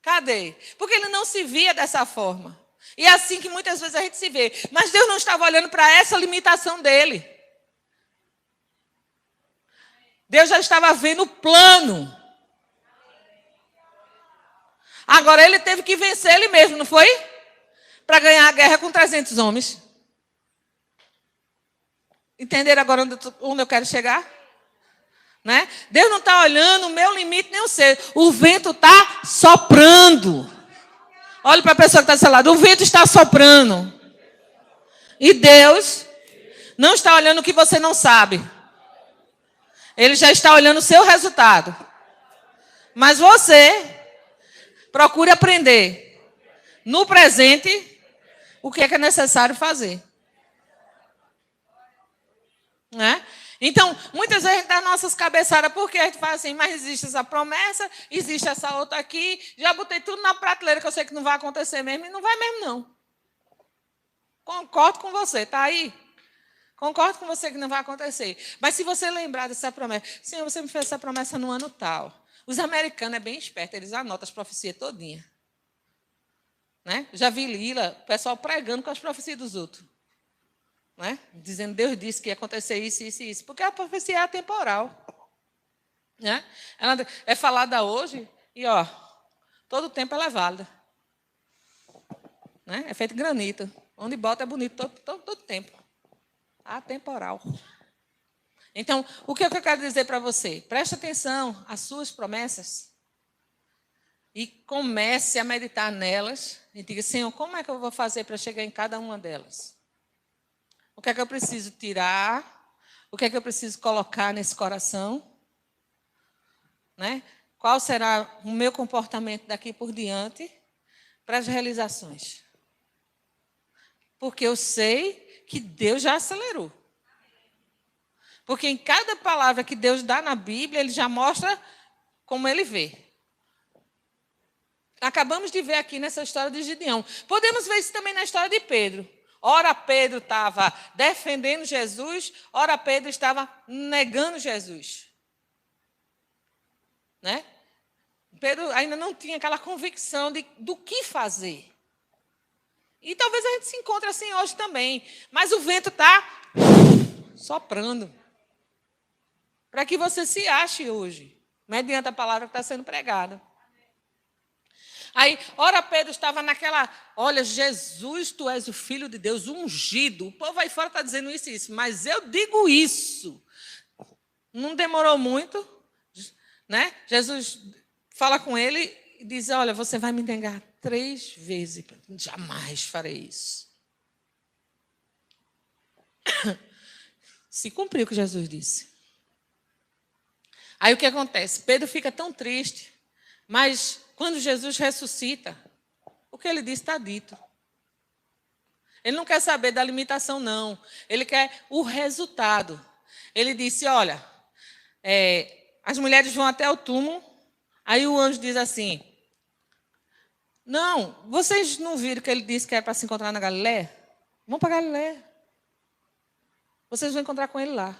Cadê? Porque ele não se via dessa forma. E é assim que muitas vezes a gente se vê. Mas Deus não estava olhando para essa limitação dele. Deus já estava vendo o plano. Agora ele teve que vencer ele mesmo, não foi? Para ganhar a guerra com 300 homens. Entenderam agora onde eu quero chegar? Né? Deus não está olhando o meu limite nem o seu. O vento está soprando. Olhe para a pessoa que está do seu lado. O vento está soprando. E Deus não está olhando o que você não sabe. Ele já está olhando o seu resultado. Mas você procure aprender no presente o que é necessário fazer. Né? Então, muitas vezes a gente dá nossas cabeçadas porque a gente fala assim, mas existe essa promessa, existe essa outra aqui, já botei tudo na prateleira que eu sei que não vai acontecer mesmo e não vai mesmo não. Concordo com você, tá aí? Concordo com você que não vai acontecer. Mas se você lembrar dessa promessa, Senhor, você me fez essa promessa no ano tal. Os americanos é bem espertos, eles anotam as profecias todinha. Né? Já vi Lila, o pessoal pregando com as profecias dos outros. Né? Dizendo, Deus disse que ia acontecer isso, isso e isso. Porque a profecia é atemporal. Né? Ela é falada hoje e, todo o tempo ela é válida. Né? É feito granito. Onde bota é bonito todo tempo. Atemporal. Então, o que eu quero dizer para você? Preste atenção às suas promessas e comece a meditar nelas e diga, Senhor, como é que eu vou fazer para chegar em cada uma delas? O que é que eu preciso tirar? O que é que eu preciso colocar nesse coração? Né? Qual será o meu comportamento daqui por diante para as realizações? Porque eu sei que Deus já acelerou. Porque em cada palavra que Deus dá na Bíblia, Ele já mostra como Ele vê. Acabamos de ver aqui nessa história de Gideão. Podemos ver isso também na história de Pedro. Ora Pedro estava defendendo Jesus, ora Pedro estava negando Jesus. Né? Pedro ainda não tinha aquela convicção do que fazer. E talvez a gente se encontre assim hoje também. Mas o vento está soprando. Para que você se ache hoje, mediante a palavra que está sendo pregada. Aí, ora, Pedro estava naquela, olha, Jesus, tu és o Filho de Deus, ungido. O povo aí fora está dizendo isso e isso, mas eu digo isso. Não demorou muito, né? Jesus fala com ele e diz, olha, você vai me negar 3 vezes. Jamais farei isso. Se cumpriu o que Jesus disse. Aí o que acontece? Pedro fica tão triste, mas quando Jesus ressuscita, o que ele disse está dito. Ele não quer saber da limitação, não. Ele quer o resultado. Ele disse, olha, as mulheres vão até o túmulo, aí o anjo diz assim, não, vocês não viram que ele disse que era para se encontrar na Galileia? Vão para Galileia. Vocês vão encontrar com ele lá.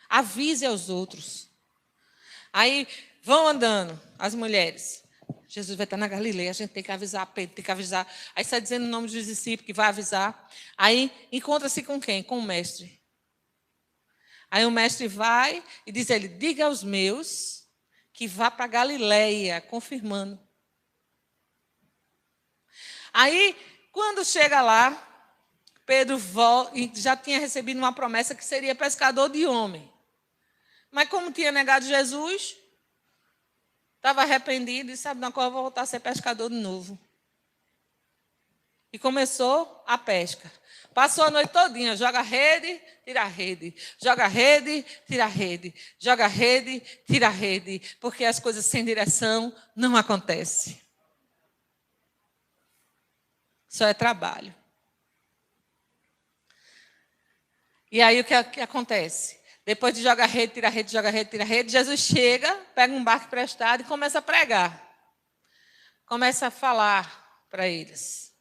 Avise aos outros. Aí vão andando as mulheres. Jesus vai estar na Galileia, a gente tem que avisar Pedro, tem que avisar. Aí está dizendo o nome dos discípulos que vai avisar. Aí encontra-se com quem? Com o mestre. Aí o mestre vai e diz a ele, diga aos meus que vá para Galileia, confirmando. Aí, quando chega lá, Pedro volta, e já tinha recebido uma promessa que seria pescador de homem. Mas como tinha negado Jesus, estava arrependido e sabe, não, eu vou voltar a ser pescador de novo. E começou a pesca. Passou a noite todinha, joga rede, tira a rede. Joga rede, tira a rede. Joga rede, tira a rede. Porque as coisas sem direção não acontecem. Só é trabalho. E aí o que acontece? Depois de jogar rede, tira rede, joga rede, tira rede, Jesus chega, pega um barco emprestado e começa a pregar. Começa a falar para eles.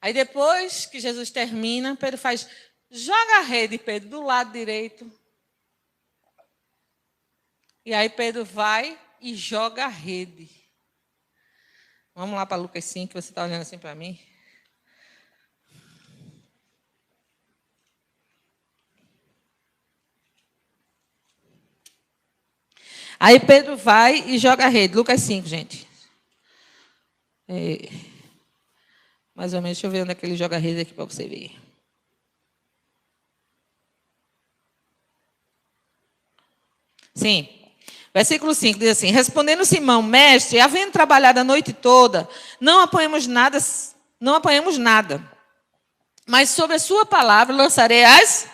Aí depois que Jesus termina, Pedro faz, joga a rede, Pedro, do lado direito. E aí Pedro vai e joga a rede. Vamos lá para Lucas 5, que você está olhando assim para mim. Aí Pedro vai e joga a rede. Lucas 5, gente. Mais ou menos, deixa eu ver onde é que ele joga a rede aqui para você ver. Sim. Versículo 5 diz assim, respondendo Simão, mestre, havendo trabalhado a noite toda, não apanhamos nada, mas sobre a sua palavra lançarei as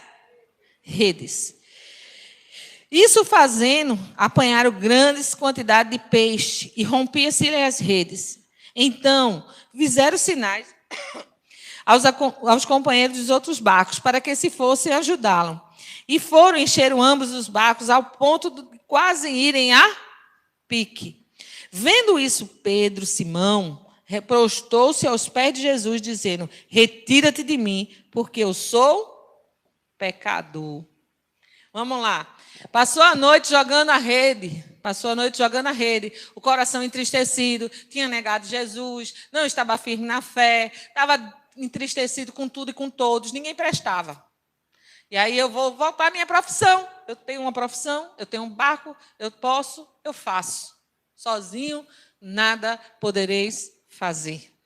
redes. Isso fazendo, apanharam grandes quantidades de peixe e rompia-se as redes. Então, fizeram sinais aos companheiros dos outros barcos para que se fossem ajudá-lo. E foram, encheram ambos os barcos ao ponto de quase irem a pique. Vendo isso, Pedro, Simão, prostou-se aos pés de Jesus, dizendo, retira-te de mim, porque eu sou pecador. Vamos lá. Passou a noite jogando a rede. O coração entristecido. Tinha negado Jesus. Não estava firme na fé. Estava entristecido com tudo e com todos. Ninguém prestava. E aí eu vou voltar à minha profissão. Eu tenho uma profissão, eu tenho um barco, eu posso, eu faço. Sozinho, nada podereis fazer.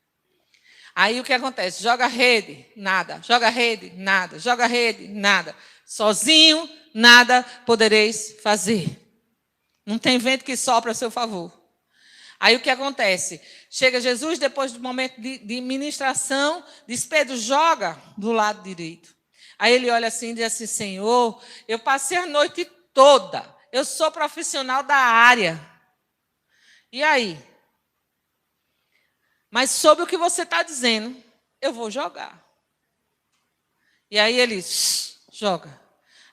Aí o que acontece? Joga rede, nada. Joga rede, nada. Joga rede, nada. Sozinho, nada podereis fazer. Não tem vento que sopra a seu favor. Aí o que acontece? Chega Jesus, depois do momento de ministração, diz: Pedro, joga do lado direito. Aí ele olha assim e diz assim: Senhor, eu passei a noite toda. Eu sou profissional da área. E aí? Mas sobre o que você está dizendo, eu vou jogar. E aí ele joga.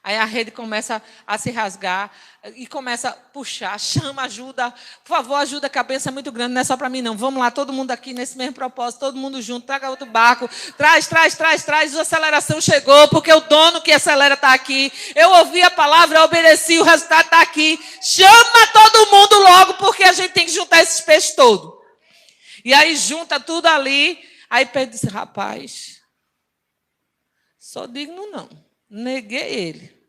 Aí a rede começa a se rasgar e começa a puxar, chama ajuda. Por favor, ajuda, a cabeça é muito grande, não é só para mim não. Vamos lá, todo mundo aqui nesse mesmo propósito, todo mundo junto, traga outro barco. Traz. A aceleração chegou, porque o dono que acelera está aqui. Eu ouvi a palavra, eu obedeci, o resultado está aqui. Chama todo mundo logo, porque a gente tem que juntar esses peixes todos. E aí junta tudo ali. Aí Pedro disse: rapaz, sou digno não. Neguei ele.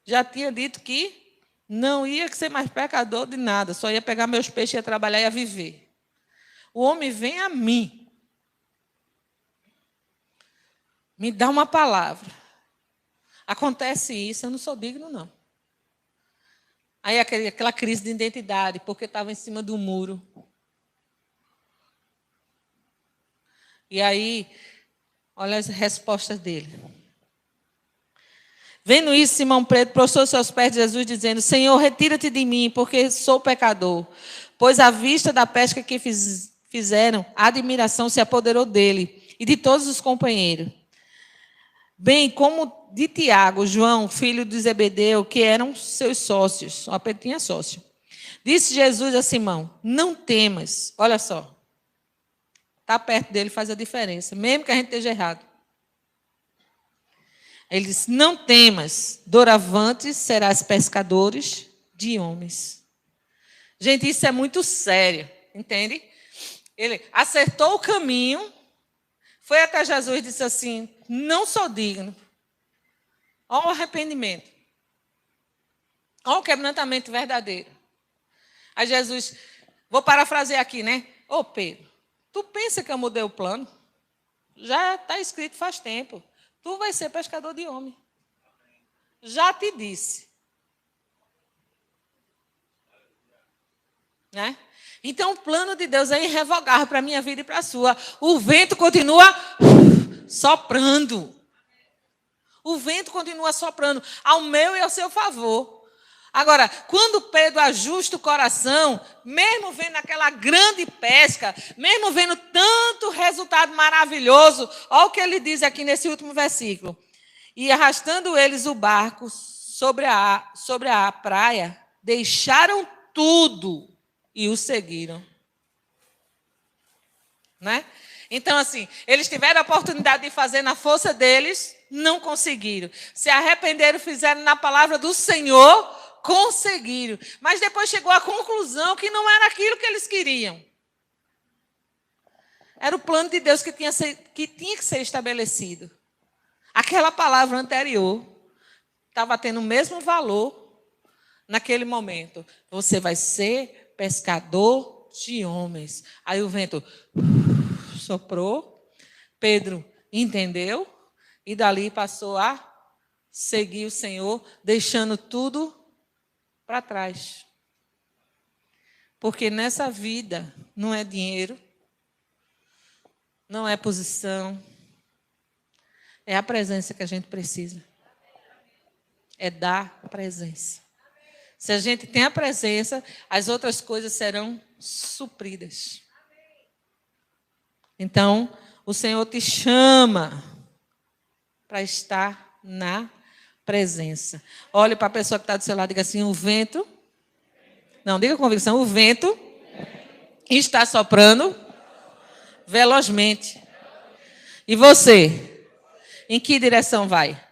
Já tinha dito que não ia ser mais pecador de nada. Só ia pegar meus peixes, ia trabalhar e ia viver. O homem vem a mim. Me dá uma palavra. Acontece isso, eu não sou digno não. Aí aquela crise de identidade, porque estava em cima do muro. E aí, olha as respostas dele. Vendo isso, Simão Pedro prostrou seus pés de Jesus, dizendo: Senhor, retira-te de mim, porque sou pecador. Pois à vista da pesca que fizeram, a admiração se apoderou dele e de todos os companheiros. Bem como de Tiago, João, filho de Zebedeu, que eram seus sócios. Só Pedro tinha sócio. Disse Jesus a Simão: não temas. Olha só. Estar perto dele faz a diferença, mesmo que a gente esteja errado. Ele disse: não temas, doravante serás pescadores de homens. Gente, isso é muito sério, entende? Ele acertou o caminho, foi até Jesus e disse assim: não sou digno. Olha o arrependimento. Olha o quebrantamento verdadeiro. Aí Jesus, vou parafrasear aqui, né? Ô Pedro, tu pensa que eu mudei o plano? Já está escrito faz tempo. Tu vai ser pescador de homem. Já te disse. Né? Então, o plano de Deus é irrevogável para a minha vida e para a sua. O vento continua soprando. O vento continua soprando ao meu e ao seu favor. Agora, quando Pedro ajusta o coração, mesmo vendo aquela grande pesca, mesmo vendo tanto resultado maravilhoso, olha o que ele diz aqui nesse último versículo. E arrastando eles o barco sobre a praia, deixaram tudo e o seguiram. Né? Então, assim, eles tiveram a oportunidade de fazer na força deles, não conseguiram. Se arrependeram, fizeram na palavra do Senhor, conseguiram. Mas depois chegou à conclusão que não era aquilo que eles queriam. Era o plano de Deus que tinha que ser estabelecido. Aquela palavra anterior estava tendo o mesmo valor naquele momento. Você vai ser pescador de homens. Aí o vento soprou, Pedro entendeu e dali passou a seguir o Senhor, deixando tudo para trás. Porque nessa vida não é dinheiro, não é posição, é a presença que a gente precisa. É dar a presença. Se a gente tem a presença, as outras coisas serão supridas. Então, o Senhor te chama para estar na presença. Olhe para a pessoa que está do seu lado e diga assim: o vento... Não, diga com convicção: o vento está soprando velozmente. E você? Em que direção vai?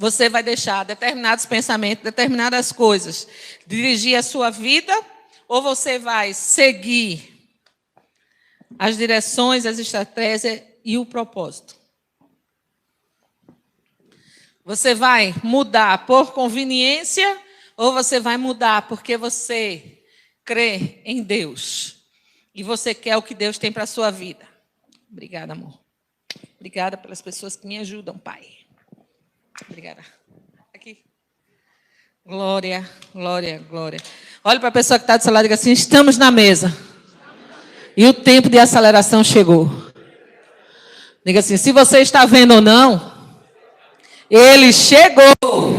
você vai deixar determinados pensamentos, determinadas coisas dirigir a sua vida, ou você vai seguir as direções, as estratégias e o propósito? Você vai mudar por conveniência ou você vai mudar porque você crê em Deus e você quer o que Deus tem para a sua vida? Obrigada, amor. Obrigada pelas pessoas que me ajudam, Pai. Obrigada. Aqui. Glória, glória, glória. Olha para a pessoa que está do seu lado e diga assim: estamos na mesa. E o tempo de aceleração chegou. Diga assim: se você está vendo ou não, ele chegou.